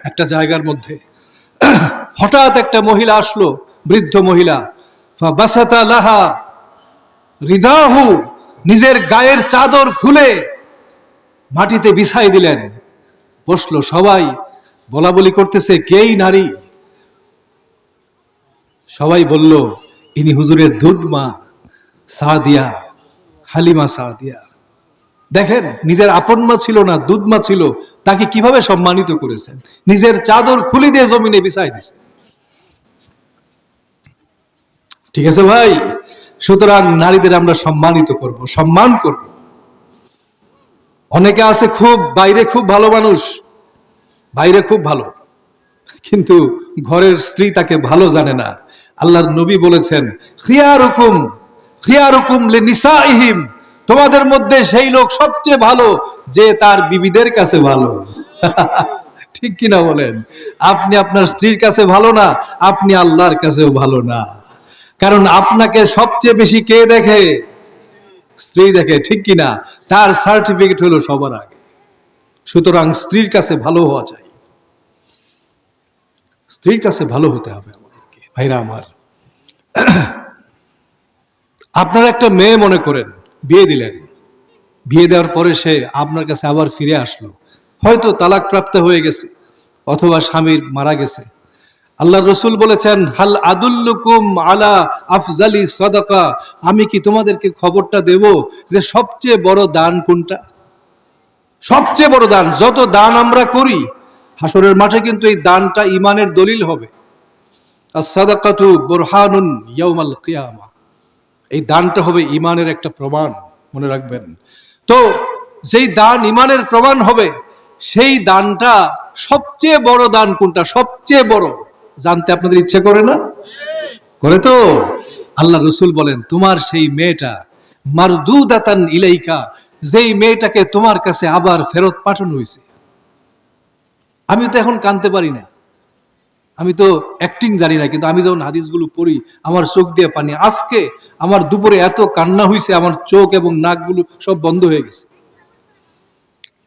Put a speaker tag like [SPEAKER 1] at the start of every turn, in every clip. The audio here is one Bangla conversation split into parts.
[SPEAKER 1] একটা জায়গার মধ্যে হঠাৎ একটা মহিলা আসলো, বৃদ্ধ মহিলা। ফাবাসাতা লাহা রিদাহু, নিজের গায়ের চাদর খুলে মাটিতে বিছাই দিলেন, বসলো। সবাই বলা বলি করতেছে, কেই নারী? সবাই বলল, ইনি হুজুরের দুধ মা সাদিয়া, হালিমা সাদিয়া। দেখেন, নিজের আপন মা ছিল না, দুধ মা ছিল, তাকে কিভাবে সম্মানিত করেছেন, নিজের চাদর খুলে দিয়ে জমিনে বিছাই দিয়েছে। ঠিক আছে ভাই? সুতরাং নারীদের আমরা সম্মানিত করব, সম্মান করব। অনেকে আছে খুব বাইরে খুব ভালো মানুষ, বাইরে খুব ভালো, কিন্তু ঘরের স্ত্রী তাকে ভালো জানে না। আল্লাহর নবী বলেছেন, খিয়ারুকুম খিয়ারুকুম লিনিসাইহিম, তোমাদের মধ্যে সেই লোক সবচেয়ে ভালো যে তার বিবিদের কাছে ভালো। ঠিক কিনা বলেন? আপনি আপনার স্ত্রীর কাছে ভালো না, আপনি আল্লাহর কাছেও ভালো না। কারণ আপনাকে সবচেয়ে বেশি কে দেখে? স্ত্রী দেখে, ঠিক কিনা? তার সার্টিফিকেট হলো সবার আগে। সুতরাং স্ত্রীর কাছে ভালো হওয়া চাই, স্ত্রীর কাছে ভালো হতে হবে আমাদেরকে। ভাইরা আমার, আপনারা একটা মেয়ে মনে করেন, বিয়ে দিলেন, বিয়ে দেওয়ার পরে সে আপনার কাছে আবার ফিরে আসলো, হয়তো তালাক প্রাপ্ত হয়ে গেছে অথবা স্বামীর মারা গেছে। আল্লাহর রাসূল বলেছেন, হাল আদুল্লুকুম আলা আফজালি সাদাকা, আমি কি তোমাদেরকে খবরটা দেব যে সবচেয়ে বড় দান কোনটা? সবচেয়ে বড় দান, যত দান আমরা করি, হাসরের মাঠে কিন্তু এই দানটা ঈমানের দলিল হবে। আস-সাদাকাতু বুরহানুন ইয়াউমাল কিয়ামা, এই দানটা হবে ঈমানের একটা প্রমাণ, মনে রাখবেন। তো যেই দান ঈমানের প্রমাণ হবে, সেই দানটা সবচেয়ে বড় দান কোনটা, সবচেয়ে বড় জানতে আপনাদের ইচ্ছে করে না? করে তো? আল্লাহ রাসূল বলেন, তোমার সেই মেয়েটা মারদুদাতান ইলাইকা, যেই মেয়েটাকে তোমার কাছে আবার ফেরত পাঠানো হয়েছে। আমি তো এখন কানতে পারি না, আমি তো অ্যাক্টিং জানি না, কিন্তু আমি যখন হাদিসগুলো পড়ি আমার চোখ দিয়ে পানি। আজকে আমার দুপুরে এত কান্না হয়েছে, আমার চোখ এবং নাকগুলো সব বন্ধ হয়ে গেছে।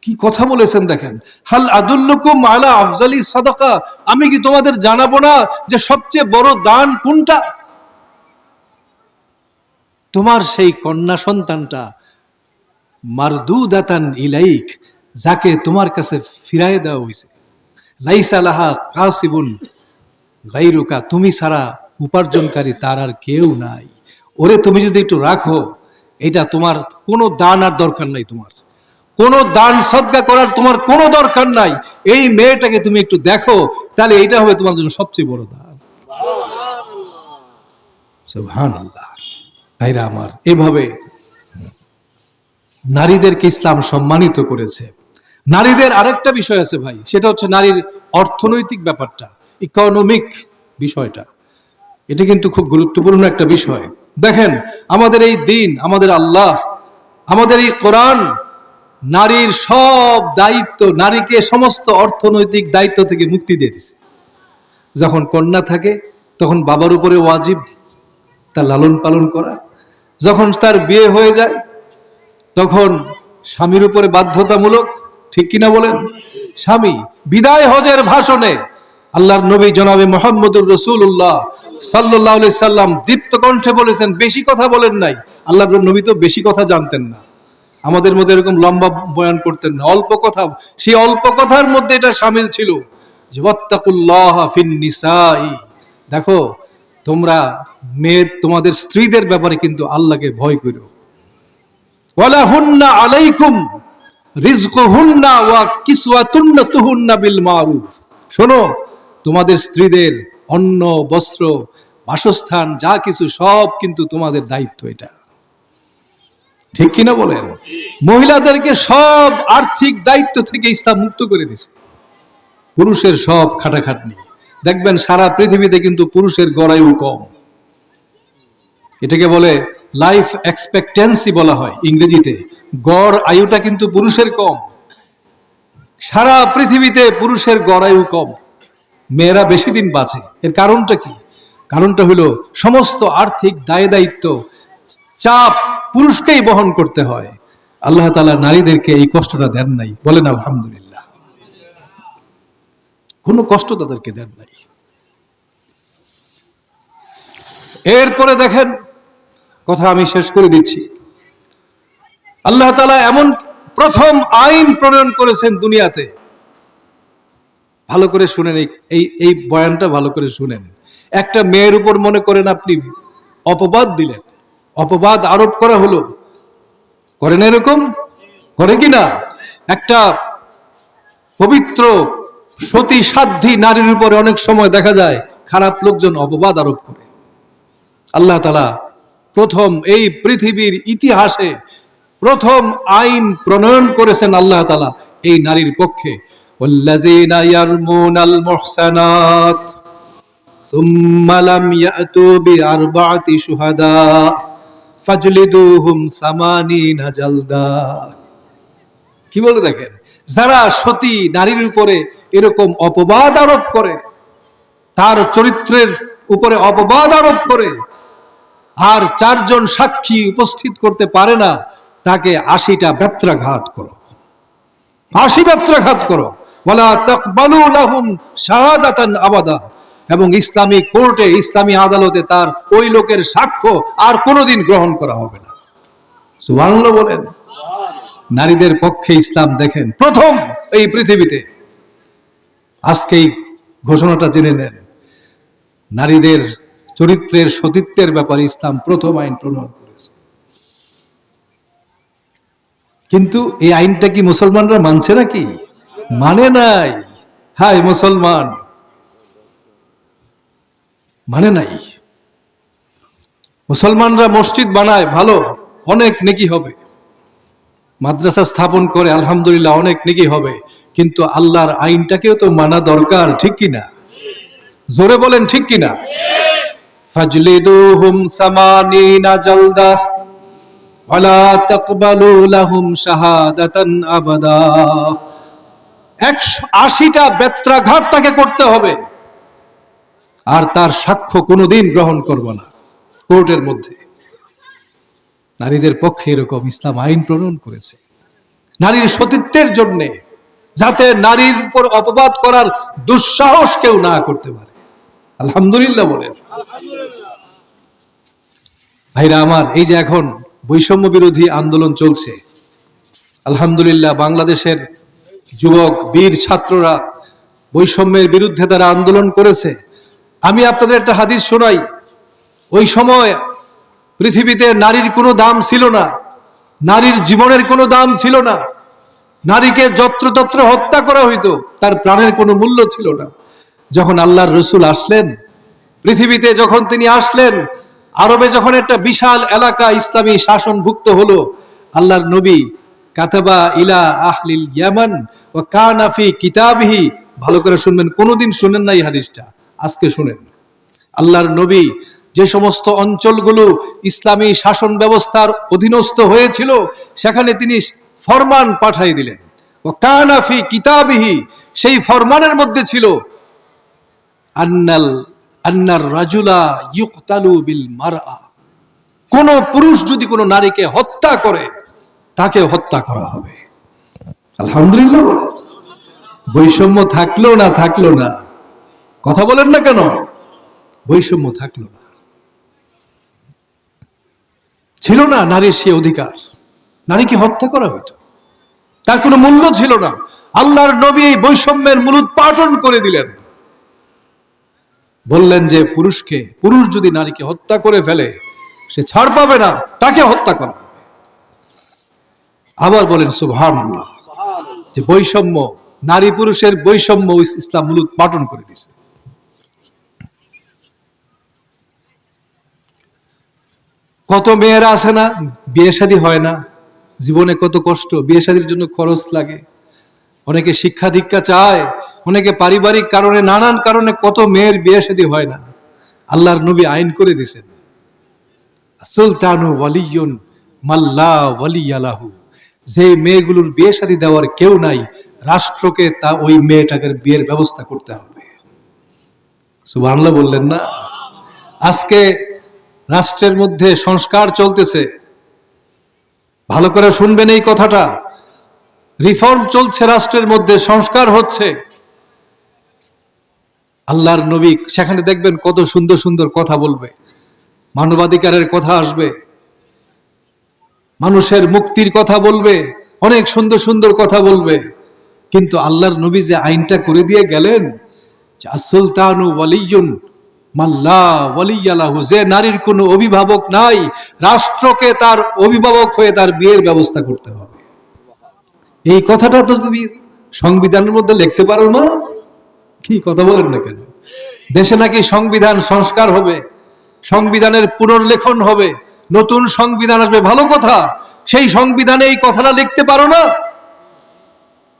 [SPEAKER 1] কি কথা বলেছেন দেখেন, হাল আদুল্লুকুম আলা আফজালি সাদাকা, আমি কি তোমাদের জানাবো না যে সবচেয়ে বড় দান কোনটা? তোমার সেই কন্যা সন্তানটা মারদুদাতান ইলাইক, যাকে তোমার কাছে ফিরায় দেওয়া হয়েছে। লাইসা লাহা কাসিবুন গায়রুকা, তুমি ছাড়া উপার্জনকারী তার আর কেউ নাই। ওরে তুমি যদি একটু রাখো, এটা তোমার কোনো দান আর দরকার নাই, তোমার কোনো দান সদকা করার তোমার কোনো দরকার নাই। এই মেয়েটাকে তুমি একটু দেখো, তাহলে এটা হবে তোমার জন্য সবচেয়ে বড় দান। সুবহানাল্লাহ। ভাইরা আমার, এভাবে নারীদেরকে ইসলাম সম্মানিত করেছে। নারীদের আরেকটা বিষয় আছে ভাই, সেটা হচ্ছে নারীর অর্থনৈতিক ব্যাপারটা, ইকোনমিক বিষয়টা। এটা কিন্তু খুব গুরুত্বপূর্ণ একটা বিষয়। দেখেন, আমাদের এই দিন, আমাদের আল্লাহ, আমাদের এই কোরআন নারীর সব দায়িত্ব, নারীকে সমস্ত অর্থনৈতিক দায়িত্ব থেকে মুক্তি দিয়ে দিছে। যখন কন্যা থাকে তখন বাবার উপরে ওয়াজিব তার লালন পালন করা, যখন তার বিয়ে হয়ে যায় তখন স্বামীর উপরে বাধ্যতামূলক, ঠিক কিনা বলেন? স্বামী বিদায় হজের ভাষণে আল্লাহর নবী জনাবে মুহাম্মদুর রাসূলুল্লাহ সাল্লাল্লাহু আলাইহি সাল্লাম দীপ্ত কণ্ঠে বলেছেন, বেশি কথা বলেন নাই। আল্লাহর নবী তো বেশি কথা জানতেন না, আমাদের মধ্যে এরকম লম্বা বয়ান করতেন না, অল্প কথা। সেই অল্প কথার মধ্যে এটা শামিল ছিল যে ওয়াত্তাকুল্লাহ ফিন নিসাই, দেখো তোমরা মেয়ে, তোমাদের স্ত্রীদের ব্যাপারে কিন্তু আল্লাহকে ভয় করো। ওয়ালাহুন্না আলাইকুম রিজকুহুন্না ওয়া কিসওয়াতুন্না বিল মারুফ, শোনো, তোমাদের স্ত্রীদের অন্ন, বস্ত্র, বাসস্থান যা কিছু সব কিন্তু তোমাদের দায়িত্ব। এটা ঠিক কিনা বলেন? মহিলাদেরকে সব আর্থিক দায়িত্ব থেকে ইসলাম মুক্ত করে দিয়েছে। পুরুষের সব খাটাখাটনি, দেখবেন সারা পৃথিবীতে কিন্তু পুরুষের গড়ায়ু কম। এটাকে বলে লাইফ এক্সপেক্টেন্সি বলা হয় ইংরেজিতে। গড় আয়ুটা কিন্তু পুরুষের কম। সারা পৃথিবীতে পুরুষের গড় আয়ু কম, মেয়েরা বেশি দিন বাঁচে। এর কারণটা কি? কারণটা হলো সমস্ত আর্থিক দায় দায়িত্ব, চাপ পুরুষকেই বহন করতে হয়। আল্লাহ তাআলা নারীদেরকে এই কষ্টটা দেন নাই, বলেন আলহামদুলিল্লাহ। কোনো কষ্ট তাদেরকে দেন নাই। এরপরে দেখেন, কথা আমি শেষ করে দিচ্ছি, আল্লাহ তাআলা এমন প্রথম আইন প্রণয়ন করেছেন দুনিয়াতে। ভালো করে শুনেন, এই বয়ানটা ভালো করে শুনেন। একটা মেয়ের উপর মনে করেন আপনি অপবাদ দিলেন, অপবাদ আরোপ করা হলো, করেন এরকম? করে কিনা? একটা পবিত্র সতী সাধ্বী নারীর উপরে অনেক সময় দেখা যায় খারাপ লোকজন অপবাদ আরোপ করে। আল্লাহ তাআলা প্রথম এই পৃথিবীর ইতিহাসে প্রথম আইন প্রণয়ন করেছেন আল্লাহ তাআলা এই নারীর পক্ষে। ওয়াল্লাযীনা ইয়ারমুনাল মুহসানাত সুম্মা লাম ইয়াতু বিআরবা'তি শুহাদা ফাজলিদুহুম সামানিনা জালদা। কি বলে দেখেন, যারা সতী নারীর উপরে এরকম অপবাদ আরোপ করে, তার চরিত্রের উপরে অপবাদ আরোপ করে, আর 4 জন সাক্ষী উপস্থিত করতে পারে না, তাকে 80টা বেত্রাঘাত করো, 80 বেত্রাঘাত করো। ওয়ালা তাকবালু লাহুম শাহাদাতান আবাদা, এবং ইসলামী কোর্টে, ইসলামী আদালতে তার ওই লোকের সাক্ষ্য আর কোনোদিন গ্রহণ করা হবে না। সুবহানাল্লাহ বলেন। নারীদের পক্ষে ইসলাম দেখেন প্রথম এই পৃথিবীতে। আজকে এই ঘোষণাটা জেনে নেন, নারীদের চরিত্রের সতীত্বের ব্যাপারে ইসলাম প্রথম আইন প্রণয়ন করেছে। কিন্তু এই আইনটা কি মুসলমানরা মানছে নাকি? মানে নাই। হায় মুসলমান, মানে নাই। মুসলমানরা মসজিদ বানায়, ভালো, অনেক নেকি হবে। মাদ্রাসা স্থাপন করে, আলহামদুলিল্লাহ, অনেক নেকি হবে। কিন্তু আল্লাহর আইনটাকেও তো মানা দরকার, ঠিক কিনা? জোরে বলেন, ঠিক কিনা? ফাজলিদুহুম সামানিনা জালদা ওয়ালা তাকবালু লাহুম শাহাদাতান আবাদা। 180টা বেত্রাঘাত তাকে করতে হবে, আর তার সাক্ষ্য কোনোদিন গ্রহণ করব না কোর্টের মধ্যে। নারীদের পক্ষে এরকম ইসলাম আইন প্রণয়ন করেছে নারীর সতীত্বের জন্য, যাতে নারীর উপর অপবাদ করার দুঃসাহস কেউ না করতে পারে। আলহামদুলিল্লাহ বলেন। ভাইরা আমার, এই যে এখন বৈষম্য বিরোধী আন্দোলন চলছে, আলহামদুলিল্লাহ বাংলাদেশের যুবক বীর ছাত্ররা বৈষম্যের বিরুদ্ধে তারা আন্দোলন করেছে। আমি আপনাদের একটা হাদিস শোনাই। ওই সময় পৃথিবীতে নারীর কোনো দাম ছিল না, নারীর জীবনের কোনো দাম ছিল না, নারীকে যত্রতত্র হত্যা করা হইতো, তার প্রাণের কোনো মূল্য ছিল না। যখন আল্লাহর রাসূল আসলেন পৃথিবীতে, যখন তিনি আসলেন, আরবে যখন একটা বিশাল এলাকা ইসলামী শাসনভুক্ত হলো, আল্লাহর নবী কাতাবা ইলা আহলিল ইয়ামান ওয়া কানা ফি কিতাবিহি, ভালো করে শুনবেন, কোনোদিন শুনেন না এই হাদিসটা, আজকে শুনেন। আল্লাহর নবী যে সমস্ত অঞ্চলগুলো ইসলামী শাসন ব্যবস্থার অধীনস্থ হয়েছিল, সেখানে তিনি ফরমান পাঠিয়ে দিলেন। ওয়া কানা ফি কিতাবিহি, সেই ফরমানের মধ্যে ছিল আন্নার রাজুলা ইউকতালু বিল মারআ, কোন পুরুষ যদি কোনো নারীকে হত্যা করে তাকে হত্যা করা হবে। আলহামদুলিল্লাহ। বৈষম্য থাকলো না, থাকলো না, কথা বলেন না কেন? বৈষম্য থাকলো না, ছিল না নারীর সে অধিকার, নারীকে হত্যা করা হইতো, তার কোনো মূল্য ছিল না। আল্লাহর নবী এই বৈষম্যের মূলোৎপাটন করে দিলেন, বললেন যে পুরুষ যদি নারীকে হত্যা করে ফেলে সে ছাড় পাবে না, তাকে হত্যা করা হবে। আবার বলেন সুবহানাল্লাহ, যে বৈষম্য, নারী পুরুষের বৈষম্য ইসলাম মূলোৎপাটন করে দিয়েছে। কত মেয়েরা আছে না, বিয়ে শাদী হয় না, জীবনে কত কষ্ট, বিয়ে শাদীর জন্য খরচ লাগে, অনেকে শিক্ষা দীক্ষা চায়, অনেকে পারিবারিক কারণে, নানান কারণে কত মেয়ের বিয়ে শাদী হয় না। আল্লাহর নবী আইন করে দিয়েছেন, সুলতানু ওয়ালিয়ুন মাল্লা ওয়ালিয়ালাহু, যে মেয়েগুলোর বিয়ে শাদী দেওয়ার কেউ নাই, রাষ্ট্রকে তা ওই মেয়েটাকে বিয়ের ব্যবস্থা করতে হবে। সুবহানাল্লাহ বললেন না? আজকে রাষ্ট্রের মধ্যে সংস্কার চলতেছে, ভালো করে শুনবেন এই কথাটা। রিফর্ম চলছে রাষ্ট্রের মধ্যে, সংস্কার হচ্ছে। আল্লাহর নবী সেখানে দেখবেন কত সুন্দর সুন্দর কথা বলবে, মানবাধিকারের কথা আসবে, মানুষের মুক্তির কথা বলবে, অনেক সুন্দর সুন্দর কথা বলবে। কিন্তু আল্লাহর নবী যে আইনটা করে দিয়ে গেলেন, সুলতানু ওয়ালিয়ুন মাল্লা ওয়ালিয়ালাহু, যে নারীর কোনো অভিভাবক নাই, রাষ্ট্রকে তার অভিভাবক হয়ে তার বিয়ের ব্যবস্থা করতে হবে। এই কথাটা তো তুমি সংবিধানের মধ্যে লিখতে পারো না? কি কথা বলেন না কেন? দেশে নাকি সংবিধান সংস্কার হবে, সংবিধানের পুনর্লেখন হবে, নতুন সংবিধান আসবে, ভালো কথা। সেই সংবিধানে এই কথাটা লিখতে পারো না?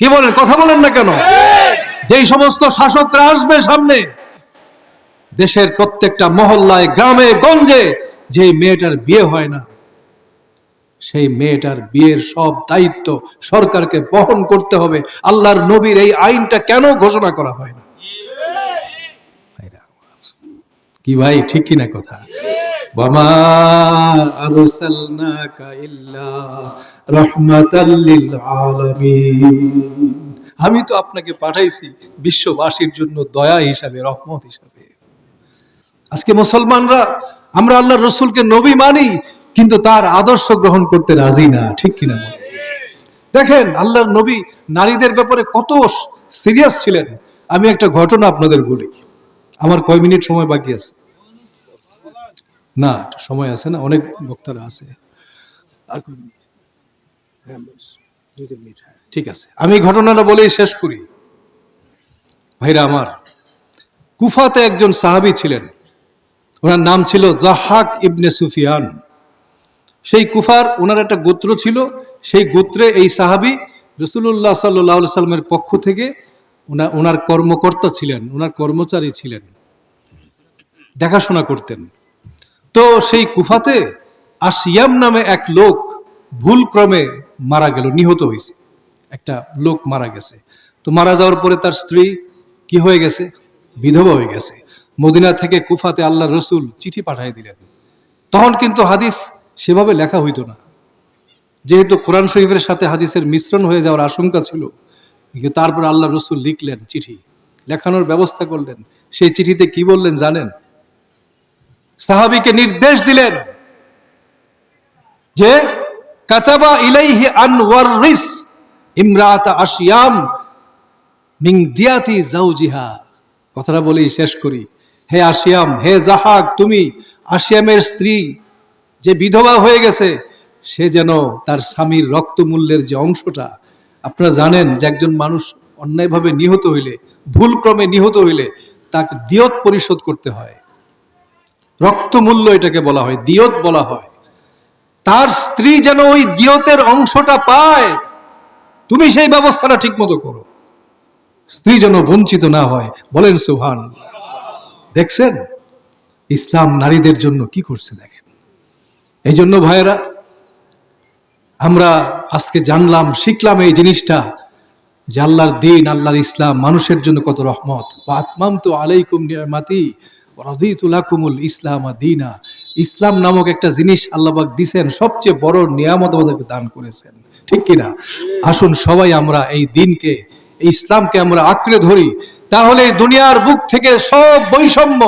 [SPEAKER 1] কি বলেন, কথা বলেন না কেন? যেই সমস্ত শাসকরা আসবে সামনে, দেশের প্রত্যেকটা মহল্লায়, গ্রামে গঞ্জে যে মেয়েটার বিয়ে হয় না, সেই মেয়েটার বিয়ের সব দায়িত্ব সরকারকে বহন করতে হবে। আল্লাহর নবীর এই আইনটা কেন ঘোষণা করা হয় না? কি ভাই, ঠিক কিনা কথা? ওয়ামা আরসালনাকা ইল্লা রাহমাতাল লিল আলামিন, আমি তো আপনাকে পাঠাইছি বিশ্ববাসীর জন্য দয়া হিসাবে, রহমত হিসাবে। আজকে মুসলমানরা আমরা আল্লাহর রাসূলকে নবী মানি, কিন্তু তার আদর্শ গ্রহণ করতে রাজি না, ঠিক কিনা? দেখেন আল্লাহর নবী নারীদের ব্যাপারে কত সিরিয়াস ছিলেন। আমি একটা ঘটনা আপনাদের বলি। আমার কয় মিনিট সময় বাকি আছে? না, সময় আছে না, অনেক বক্তারা আছে। আর ঠিক আছে, আমি ঘটনাটা বলেই শেষ করি। ভাইরা আমার, কুফাতে একজন সাহাবী ছিলেন, ওনার নাম ছিল যাহাক ইবনে সুফিয়ান। সেই কুফার ওনার একটা গোত্র ছিল, সেই গোত্রে এই সাহাবী রাসূলুল্লাহ সাল্লাল্লাহু আলাইহি সাল্লামের পক্ষ থেকে ওনার কর্মকর্তা ছিলেন, ওনার কর্মচারী ছিলেন, দেখাশোনা করতেন। তো সেই কুফাতে আসিয়াম নামে এক লোক ভুল ক্রমে মারা গেল, নিহত হয়েছে। একটা লোক মারা গেছে। তো মারা যাওয়ার পরে তার স্ত্রী কি হয়ে গেছে? বিধবা হয়ে গেছে। মদিনা থেকে কুফাতে আল্লাহর রাসূল চিঠি পাঠিয়ে দিলেন। তখন কিন্তু হাদিস সেভাবে লেখা হইতো না, যেহেতু কোরআন শরীফের সাথে হাদিসের মিশ্রণ হয়ে যাওয়ার আশঙ্কা ছিল। তারপর আল্লাহর রাসূল লিখলেন, চিঠি লেখানোর ব্যবস্থা করলেন। সেই চিঠিতে কি বললেন জানেন? সাহাবীকে নির্দেশ দিলেন যে কাতাবা ইলাইহি আন ওয়ারিস ইমরাতা আসিয়াম মিন দিয়াতি জাওজিহা। কথাটা বলেই শেষ করি। হে আসিয়াম, হে যাহাক, তুমি আসিয়ামের স্ত্রী যে বিধবা হয়ে গেছে, সে যেন তার স্বামীর রক্তমূল্যের যে অংশটা, আপনারা জানেন যে একজন মানুষ অন্যায়ভাবে নিহত হইলে, ভুলক্রমে নিহত হইলে তাকে দিয়ত পরিশোধ করতে হয়। রক্তমূল্য এটাকে বলা হয়, দিয়ত বলা হয়। তার স্ত্রী যেন ওই দিয়তের অংশটা পায়, তুমি সেই ব্যবস্থাটা ঠিক মতো করো, স্ত্রী যেন বঞ্চিত না হয়। বলেন সুবহানাল্লাহ। দেখছেন ইসলাম নারীদের জন্য কি করছে, দেখেন। এই জন্য ভাইয়েরা, আমরা আজকে জানলাম, শিখলাম এই জিনিসটা, যে আল্লাহর দ্বীন, আল্লাহর ইসলাম মানুষের জন্য কত রহমত। ওয়া আতমামতু আলাইকুম নি'মাতি ওয়া রাদিতু লাকুমুল ইসলাম দীনা। ইসলাম নামক একটা জিনিস আল্লাহ পাক দিবেন, সবচেয়ে বড় নিয়ামত আমাদেরকে দান করেছেন, ঠিক কিনা? আসুন সবাই আমরা এই দ্বীনকে, এই ইসলামকে আমরা আঁকড়ে ধরি, তাহলে দুনিয়ার বুক থেকে সব বৈষম্য,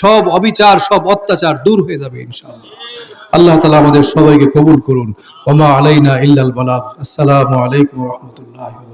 [SPEAKER 1] সব অবিচার, সব অত্যাচার দূর হয়ে যাবে ইনশাআল্লাহ। আল্লাহ তাআলা আমাদের সবাইকে কবুল করুন। ওয়া মা আলাইনা ইল্লাল বালাগ। আসসালামু আলাইকুম ওয়া রাহমাতুল্লাহি।